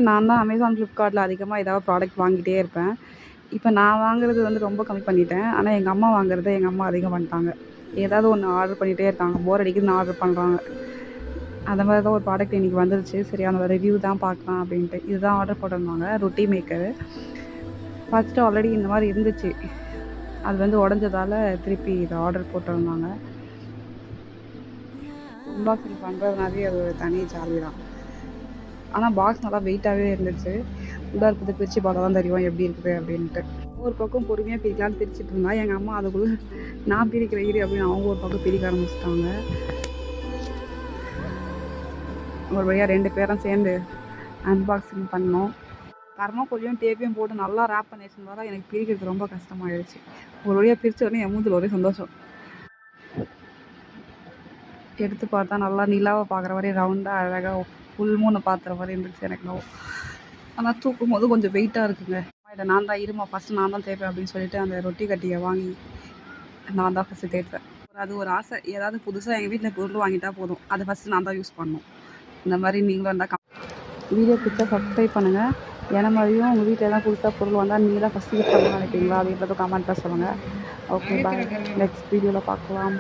நான் தான் அமேசான், ஃப்ளிப்கார்ட்டில் அதிகமாக ஏதாவது ப்ராடக்ட் வாங்கிட்டே இருப்பேன். இப்போ நான் வாங்குறது வந்து ரொம்ப கம்மி பண்ணிட்டேன். ஆனால் எங்கள் அம்மா வாங்குறத எங்கள் அம்மா அதிகம் பண்ணிட்டாங்க. ஏதாவது ஒன்று ஆர்டர் பண்ணிகிட்டே இருக்காங்க. போர் அடிக்குதுன்னு ஆர்டர் பண்ணுறாங்க. அந்த மாதிரி தான் ஒரு ப்ராடக்ட் இன்றைக்கி வந்துருச்சு. சரி அந்த ரிவ்யூ தான் பார்க்கலாம் அப்படின்ட்டு. இதுதான் ஆர்டர் போட்டிருந்தாங்க, ரொட்டி மேக்கரு. ஃபஸ்ட்டு ஆல்ரெடி இந்த மாதிரி இருந்துச்சு. அது வந்து உடஞ்சதால திருப்பி இதை ஆர்டர் போட்டிருந்தாங்க. அன்பாக்சிங் பண்ணுறதுனாலே அது ஒரு தனி ஜாலி தான். ஆனால் பாக்ஸ் நல்லா வெயிட்டாகவே இருந்துச்சு. உள்ளே இருக்கிறது பிரித்து பார்த்தா தான் தெரியும் எப்படி இருக்குது அப்படின்ட்டு. ஒரு பக்கம் பொறுமையாக பிரிக்கலான்னு பிரிச்சுட்டு இருந்தா எங்கள் அம்மா அதுக்குள்ளே நான் பிரிக்கிற இரு அப்படின்னு அவங்க ஒரு பக்கம் பிரிக்க ஆரம்பிச்சிட்டாங்க. ஒரு வழியாக 2 பேரும் சேர்ந்து அன்பாக்சிங் பண்ணோம். தர்மாக்கோலையும் டேப்பையும் போட்டு நல்லா ரேப் பண்ணி வச்சுருந்தா எனக்கு பிரிக்கிறது ரொம்ப கஷ்டமாயிடுச்சு. ஒரு வழியாக பிரித்த உடனே என் மூஞ்சில் ஒரே சந்தோஷம். எடுத்து பார்த்தா நல்லா நிலாவை பார்க்குற மாதிரி ரவுண்டாக அழகாக ஃபுல் மூணை பார்த்துற மாதிரி இருந்துச்சு எனக்கு. ஆனால் தூக்கும் போது கொஞ்சம் வெயிட்டாக இருக்குங்க. இதை நான் தான் இருமா ஃபஸ்ட்டு நான் தான் தேய்ப்பேன் அப்படின்னு சொல்லிட்டு அந்த ரொட்டி கட்டியை வாங்கி நான் தான் ஃபஸ்ட்டு தேய்ப்பேன். அது ஒரு ஆசை. ஏதாவது புதுசாக எங்கள் வீட்டில் பொருள் வாங்கிட்டா போதும், அதை ஃபஸ்ட்டு நான் தான் யூஸ் பண்ணணும். இந்த மாதிரி நீங்களும் இருந்தால் வீடியோ பிடிச்சா சப்ஸ்கிரைப் பண்ணுங்கள். என்ன மாதிரியும் உங்கள் வீட்டில் எதாவது புதுசாக பொருள் வந்தால் நீங்கள் தான் ஃபஸ்ட்டு யூஸ் பண்ணணும்னு நினைக்கிறீங்களா? அப்படின்றத கமெண்ட்டில் சொல்லுங்கள். ஓகே, பாய். நெக்ஸ்ட் வீடியோவில் பார்க்கலாம்.